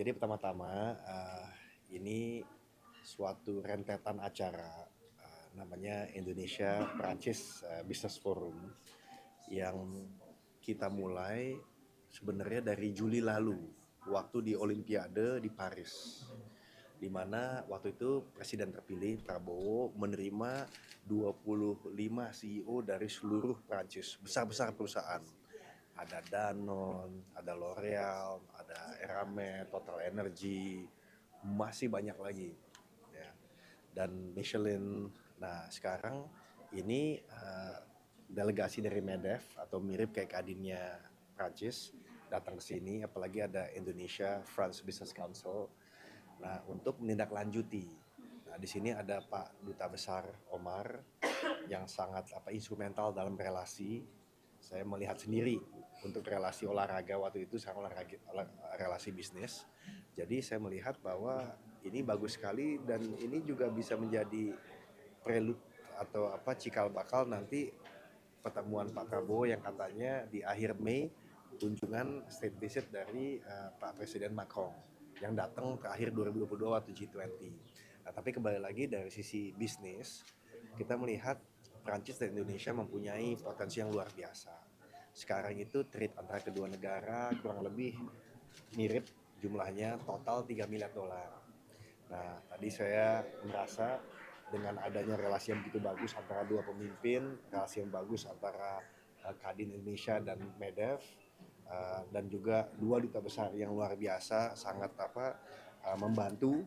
Jadi pertama-tama ini suatu rentetan acara namanya Indonesia Prancis Business Forum yang kita mulai sebenarnya dari Juli lalu waktu di Olimpiade di Paris, di mana waktu itu Presiden terpilih Prabowo menerima 25 CEO dari seluruh Prancis, besar-besar perusahaan. Ada Danone, ada L'Oreal, ada Eramet, Total Energy, masih banyak lagi. Ya. Dan Michelin. Nah sekarang ini delegasi dari MEDEF atau mirip kayak Kadinnya Prancis datang ke sini, apalagi ada Indonesia France Business Council. Nah untuk menindaklanjuti. Nah di sini ada Pak Duta Besar Omar yang sangat instrumental dalam relasi. Saya melihat sendiri untuk relasi olahraga waktu itu sama relasi bisnis. Jadi saya melihat bahwa ini bagus sekali dan ini juga bisa menjadi prelude atau cikal bakal nanti pertemuan Pak Prabowo yang katanya di akhir Mei kunjungan state visit dari Pak Presiden Macron yang datang terakhir 2022 waktu G20. Nah, tapi kembali lagi dari sisi bisnis, kita melihat Prancis dan Indonesia mempunyai potensi yang luar biasa. Sekarang itu trade antara kedua negara kurang lebih mirip, jumlahnya total 3 miliar dolar. Nah, tadi saya merasa dengan adanya relasi yang begitu bagus antara dua pemimpin, relasi yang bagus antara Kadin Indonesia dan MEDEF, dan juga dua duta besar yang luar biasa sangat membantu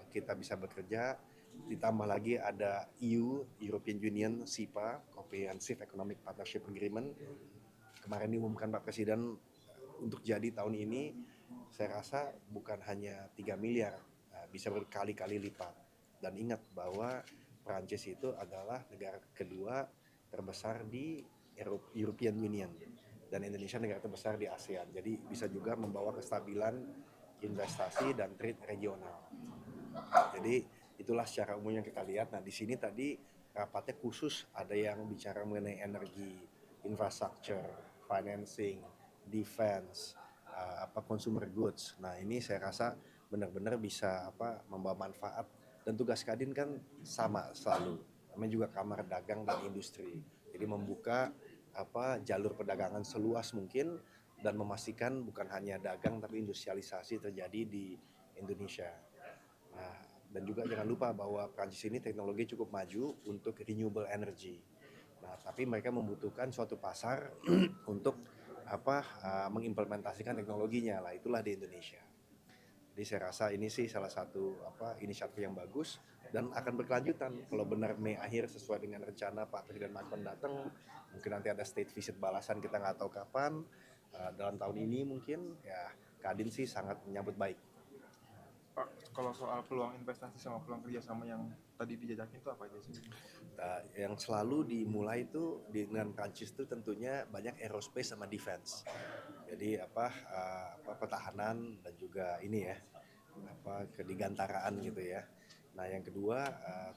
kita bisa bekerja. Ditambah lagi ada EU, European Union, SIPA, Comprehensive Economic Partnership Agreement. Kemarin diumumkan Pak Presiden untuk jadi tahun ini, saya rasa bukan hanya 3 miliar, bisa berkali-kali lipat. Dan ingat bahwa Prancis itu adalah negara kedua terbesar di European Union dan Indonesia negara terbesar di ASEAN. Jadi bisa juga membawa kestabilan investasi dan trade regional. Jadi itulah secara umum yang kita lihat. Nah di sini tadi rapatnya khusus ada yang bicara mengenai energi, infrastructure, financing, defense, consumer goods. Nah ini saya rasa benar-benar bisa membawa manfaat, dan tugas Kadin kan sama selalu. Namanya juga Kamar Dagang dan Industri. Jadi membuka jalur perdagangan seluas mungkin dan memastikan bukan hanya dagang tapi industrialisasi terjadi di Indonesia. Nah, dan juga jangan lupa bahwa Prancis ini teknologi cukup maju untuk renewable energy. Nah, tapi mereka membutuhkan suatu pasar untuk mengimplementasikan teknologinya lah, itulah di Indonesia. Jadi saya rasa ini sih salah satu inisiatif yang bagus dan akan berkelanjutan. Kalau benar Mei akhir sesuai dengan rencana Pak Presiden Macron datang, mungkin nanti ada state visit balasan, kita nggak tahu kapan. Dalam tahun ini mungkin ya Kadin sih sangat menyambut baik. Pak, kalau soal peluang investasi sama peluang kerjasama yang tadi dijajakin itu apa aja sih? Nah, yang selalu dimulai itu dengan Prancis itu tentunya banyak aerospace sama defense. Jadi pertahanan dan juga ini ya kedigantaraan gitu ya. Nah yang kedua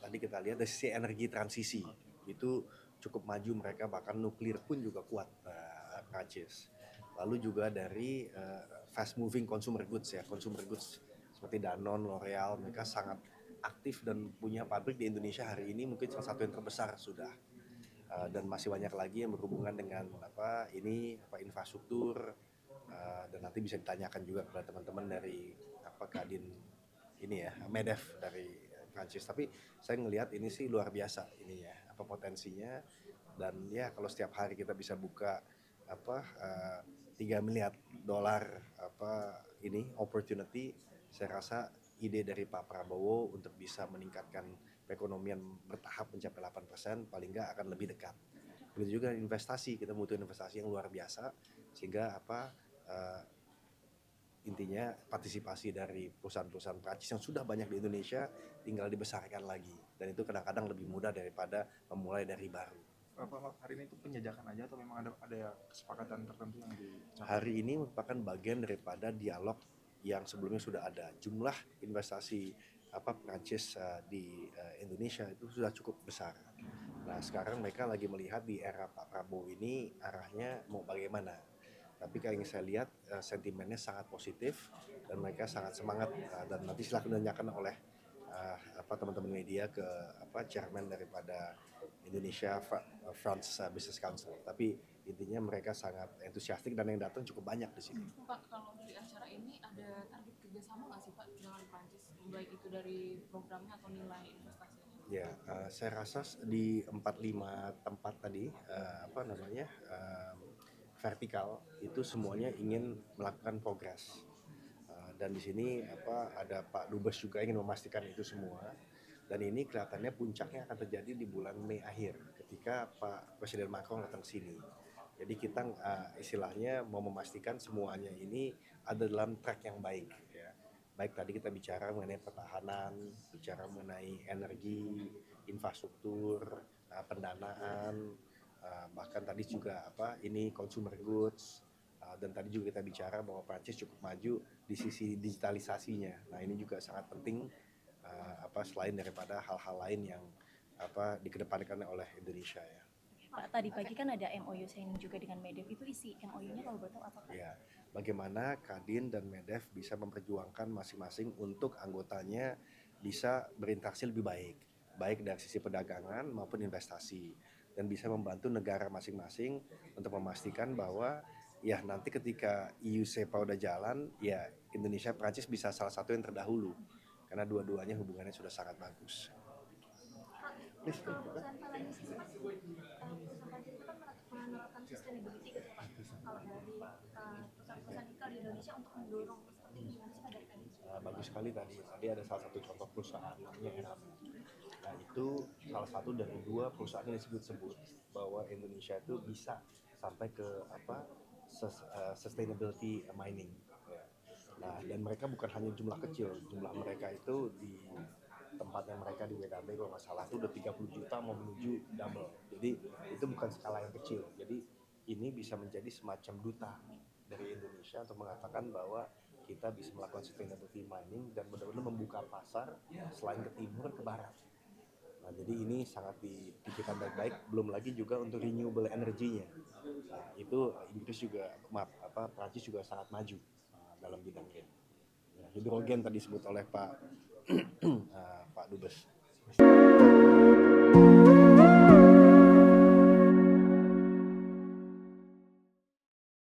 tadi kita lihat dari sisi energi transisi itu cukup maju, mereka bahkan nuklir pun juga kuat Prancis. Lalu juga dari fast moving consumer goods ya, consumer goods seperti Danone, L'Oreal, mereka sangat aktif dan punya pabrik di Indonesia hari ini mungkin salah satu yang terbesar sudah. Dan masih banyak lagi yang berhubungan dengan infrastruktur, dan nanti bisa ditanyakan juga kepada teman-teman dari Kadin ini ya, MEDEF dari Prancis. Tapi saya ngelihat ini sih luar biasa ini ya, potensinya. Dan ya kalau setiap hari kita bisa buka 3 miliar dolar ini opportunity, saya rasa ide dari Pak Prabowo untuk bisa meningkatkan perekonomian bertahap mencapai 8% paling nggak akan lebih dekat. Begitu juga investasi, kita butuh investasi yang luar biasa sehingga intinya partisipasi dari perusahaan-perusahaan Prancis yang sudah banyak di Indonesia tinggal dibesarkan lagi, dan itu kadang-kadang lebih mudah daripada memulai dari baru. Pak, hari ini itu penjajakan aja atau memang ada kesepakatan tertentu yang dicapai? Hari ini merupakan bagian daripada dialog yang sebelumnya sudah ada. Jumlah investasi Prancis di Indonesia itu sudah cukup besar. Nah sekarang mereka lagi melihat di era Pak Prabowo ini arahnya mau bagaimana. Tapi kalau yang saya lihat sentimennya sangat positif dan mereka sangat semangat, dan nanti silakan ditanyakan oleh teman-teman media ke chairman daripada Indonesia France Business Council. Tapi intinya mereka sangat entusiastik dan yang datang cukup banyak di sini. Pak, kalau di acara ini ada target kerjasama nggak sih Pak dengan Prancis, baik itu dari programnya atau nilai investasinya? Ya, saya rasa di 45 tempat tadi vertikal itu semuanya ingin melakukan progres. Dan di sini ada Pak Dubes juga ingin memastikan itu semua. Dan ini kelihatannya puncaknya akan terjadi di bulan Mei akhir ketika Pak Presiden Macron datang sini. Jadi kita istilahnya mau memastikan semuanya ini ada dalam track yang baik. Ya. Baik tadi kita bicara mengenai pertahanan, bicara mengenai energi, infrastruktur, pendanaan, bahkan tadi juga ini consumer goods, dan tadi juga kita bicara bahwa Prancis cukup maju di sisi digitalisasinya. Nah ini juga sangat penting, selain daripada hal-hal lain yang dikedepankan oleh Indonesia ya. Pak, tadi pagi kan ada MOU signing juga dengan Medef, itu isi MOU-nya kalau boleh tahu apa Pak? Ya, bagaimana Kadin dan Medef bisa memperjuangkan masing-masing untuk anggotanya bisa berinteraksi lebih baik, baik dari sisi perdagangan maupun investasi, dan bisa membantu negara masing-masing untuk memastikan bahwa ya nanti ketika EU SEPA udah jalan, ya Indonesia Prancis bisa salah satu yang terdahulu karena dua-duanya hubungannya sudah sangat bagus. Kalau perusahaan Prancis itu kan menerapkan sustainability gitu Pak. Kalau dari perusahaan-perusahaan di Indonesia untuk mendorong seperti ini, gimana sih Pak dari tadi? Bagus sekali tadi ada salah satu contoh perusahaan namanya Eram. Nah itu salah satu dari dua perusahaan yang disebut-sebut bahwa Indonesia itu bisa sampai ke sustainability mining. Ya. Nah dan mereka bukan hanya jumlah kecil, jumlah mereka itu di tempatnya mereka di WKB kalau nggak salah itu udah 30 juta mau menuju double. Jadi itu bukan skala yang kecil. Jadi ini bisa menjadi semacam duta dari Indonesia untuk mengatakan bahwa kita bisa melakukan sustainability mining dan benar-benar membuka pasar selain ke timur ke barat. Nah, jadi ini sangat dipikirkan baik-baik. Belum lagi juga untuk renewable energy-nya. Nah, itu Inggris juga, Prancis juga sangat maju dalam bidang ini. Ya, hidrogen tadi disebut oleh Pak Dubes.